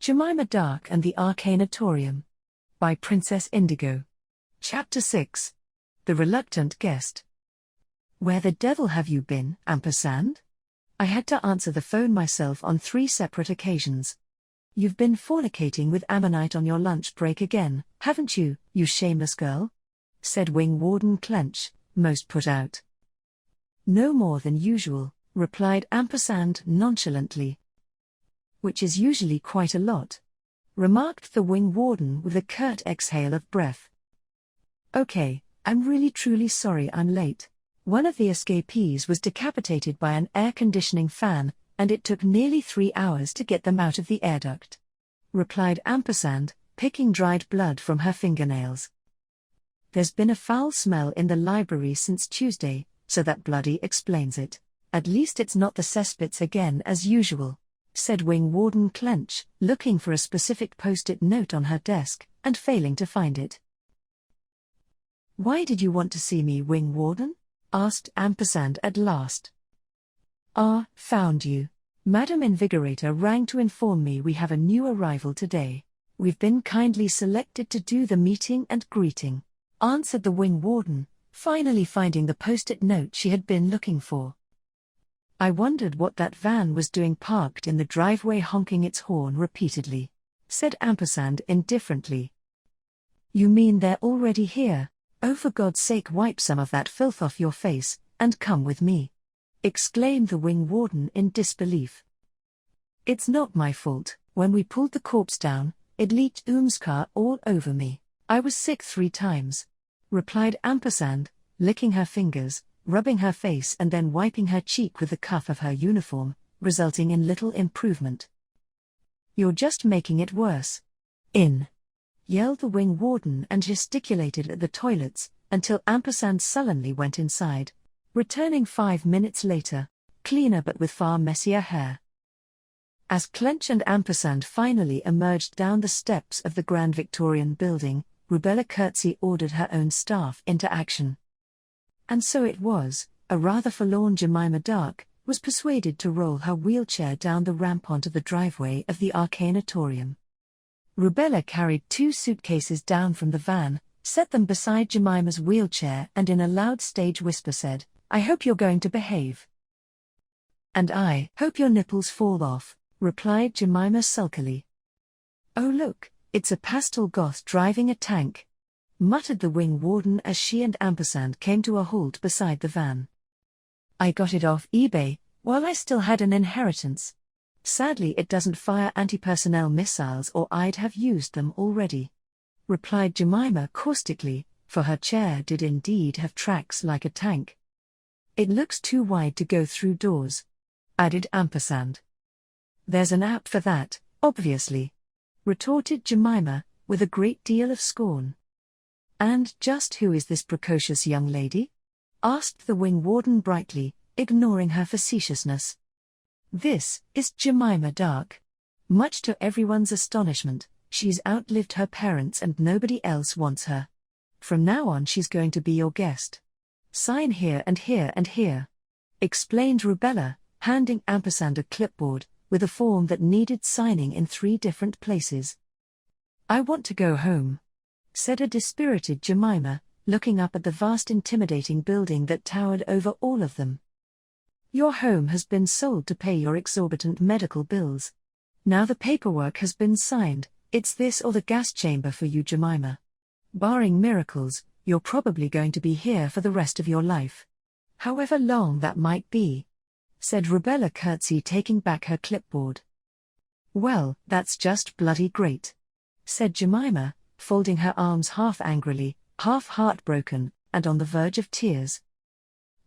Gemima Dark and the Arcanatorium. By Princess Indigo. Chapter 6. The Reluctant Guest. Where the devil have you been, Ampersand? I had to answer the phone myself on 3 separate occasions. You've been fornicating with Ammonite on your lunch break again, haven't you, you shameless girl? Said Wing Warden Clench, most put out. No more than usual, replied Ampersand nonchalantly. Which is usually quite a lot, remarked the Wing Warden with a curt exhale of breath. Okay, I'm really truly sorry I'm late. One of the escapees was decapitated by an air conditioning fan, and it took nearly 3 hours to get them out of the air duct, replied Ampersand, picking dried blood from her fingernails. There's been a foul smell in the library since Tuesday, so that bloody explains it. At least it's not the cesspits again as usual, said Wing Warden Clench, looking for a specific post-it note on her desk, and failing to find it. Why did you want to see me, Wing Warden? Asked Ampersand at last. Found you. Madam Invigorator rang to inform me we have a new arrival today. We've been kindly selected to do the meeting and greeting, answered the Wing Warden, finally finding the post-it note she had been looking for. I wondered what that van was doing parked in the driveway honking its horn repeatedly, said Ampersand indifferently. You mean they're already here? Oh, for God's sake, wipe some of that filth off your face, and come with me, exclaimed the Wing Warden in disbelief. It's not my fault. When we pulled the corpse down, it leaked oomskar all over me. I was sick 3 times, replied Ampersand, licking her fingers, rubbing her face and then wiping her cheek with the cuff of her uniform, resulting in little improvement. You're just making it worse. Yelled the Wing Warden and gesticulated at the toilets, until Ampersand sullenly went inside, returning 5 minutes later, cleaner but with far messier hair. As Clench and Ampersand finally emerged down the steps of the Grand Victorian building, Rubella Curtsy ordered her own staff into action. And so it was, a rather forlorn Gemima Dark was persuaded to roll her wheelchair down the ramp onto the driveway of the Arcanatorium. Rubella carried 2 suitcases down from the van, set them beside Jemima's wheelchair and in a loud stage whisper said, I hope you're going to behave. And I hope your nipples fall off, replied Gemima sulkily. Oh look, it's a pastel goth driving a tank, muttered the Wing Warden as she and Ampersand came to a halt beside the van. I got it off eBay, while I still had an inheritance. Sadly it doesn't fire anti-personnel missiles or I'd have used them already, replied Gemima caustically, for her chair did indeed have tracks like a tank. It looks too wide to go through doors, added Ampersand. There's an app for that, obviously, retorted Gemima, with a great deal of scorn. And just who is this precocious young lady? Asked the Wing Warden brightly, ignoring her facetiousness. This is Gemima Dark. Much to everyone's astonishment, she's outlived her parents and nobody else wants her. From now on she's going to be your guest. Sign here and here and here, explained Rubella, handing Ampersand a clipboard, with a form that needed signing in 3 different places. I want to go home, said a dispirited Gemima, looking up at the vast intimidating building that towered over all of them. Your home has been sold to pay your exorbitant medical bills. Now the paperwork has been signed, it's this or the gas chamber for you, Gemima. Barring miracles, you're probably going to be here for the rest of your life. However long that might be, said Rubella Curtsy, taking back her clipboard. Well, that's just bloody great, said Gemima, folding her arms half angrily, half heartbroken, and on the verge of tears.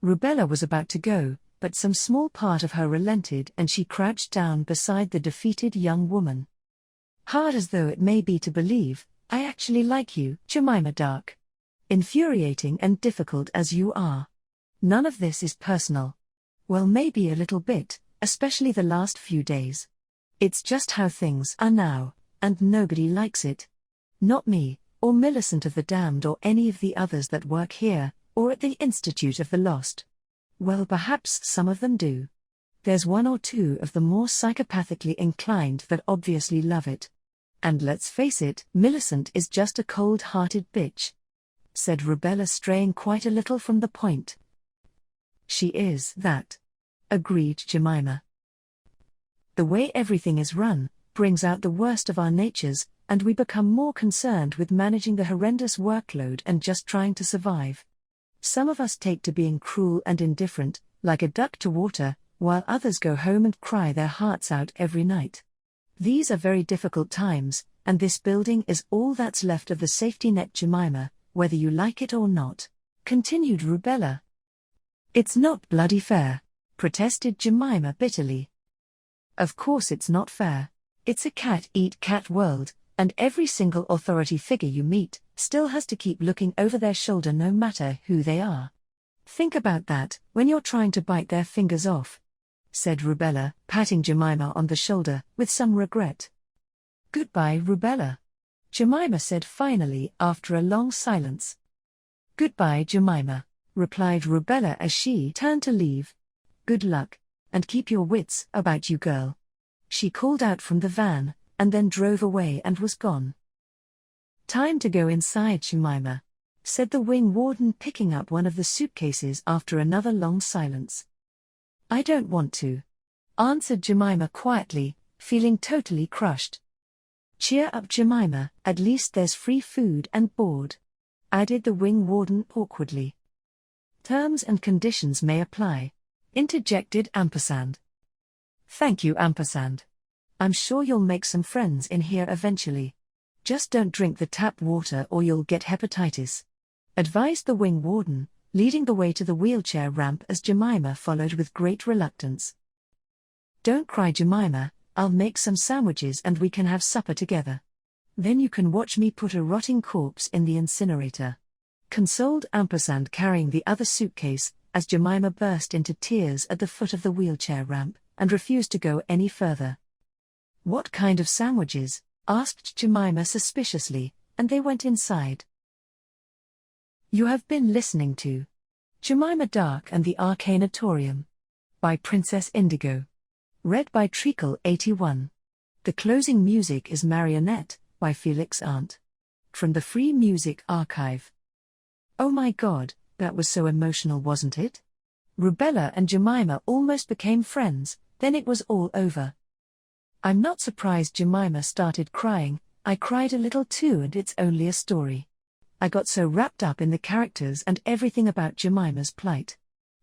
Rubella was about to go, but some small part of her relented and she crouched down beside the defeated young woman. Hard as though it may be to believe, I actually like you, Gemima Dark. Infuriating and difficult as you are. None of this is personal. Well, maybe a little bit, especially the last few days. It's just how things are now, and nobody likes it. Not me, or Millicent of the Damned or any of the others that work here, or at the Institute of the Lost. Well, perhaps some of them do. There's one or two of the more psychopathically inclined that obviously love it. And let's face it, Millicent is just a cold-hearted bitch," said Rubella, straying quite a little from the point. "She is that," agreed Gemima. "The way everything is run brings out the worst of our natures, and we become more concerned with managing the horrendous workload and just trying to survive. Some of us take to being cruel and indifferent, like a duck to water, while others go home and cry their hearts out every night. These are very difficult times, and this building is all that's left of the safety net, Gemima, whether you like it or not," continued Rubella. "It's not bloody fair," protested Gemima bitterly. "Of course it's not fair. It's a cat-eat-cat world, and every single authority figure you meet still has to keep looking over their shoulder no matter who they are. Think about that when you're trying to bite their fingers off," said Rubella, patting Gemima on the shoulder with some regret. "Goodbye, Rubella," Gemima said finally after a long silence. "Goodbye, Gemima," replied Rubella as she turned to leave. "Good luck, and keep your wits about you, girl," she called out from the van, and then drove away and was gone. "Time to go inside, Gemima," said the wing warden, picking up one of the suitcases after another long silence. "I don't want to," answered Gemima quietly, feeling totally crushed. "Cheer up, Gemima, at least there's free food and board," added the wing warden awkwardly. "Terms and conditions may apply," interjected Ampersand. "Thank you, Ampersand. I'm sure you'll make some friends in here eventually. Just don't drink the tap water or you'll get hepatitis," advised the wing warden, leading the way to the wheelchair ramp as Gemima followed with great reluctance. "Don't cry, Gemima, I'll make some sandwiches and we can have supper together. Then you can watch me put a rotting corpse in the incinerator," consoled Ampersand, carrying the other suitcase, as Gemima burst into tears at the foot of the wheelchair ramp, and refused to go any further. "What kind of sandwiches?" asked Gemima suspiciously, and they went inside. You have been listening to Gemima Dark and the Arcanatorium by Princess Indigo. Read by Treacle81. The closing music is Marionette by Felix Arndt. From the Free Music Archive. Oh my god, that was so emotional, wasn't it? Rubella and Gemima almost became friends, then it was all over. I'm not surprised Gemima started crying. I cried a little too, and it's only a story. I got so wrapped up in the characters and everything about Jemima's plight.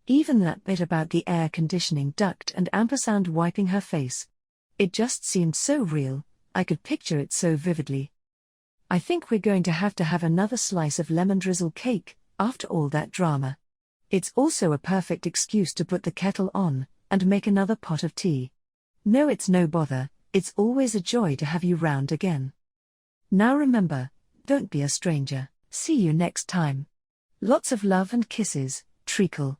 Even that bit about the air conditioning duct and Ampersand wiping her face. It just seemed so real, I could picture it so vividly. I think we're going to have another slice of lemon drizzle cake, after all that drama. It's also a perfect excuse to put the kettle on, and make another pot of tea. No, it's no bother, it's always a joy to have you round again. Now remember, don't be a stranger. See you next time. Lots of love and kisses, Treacle.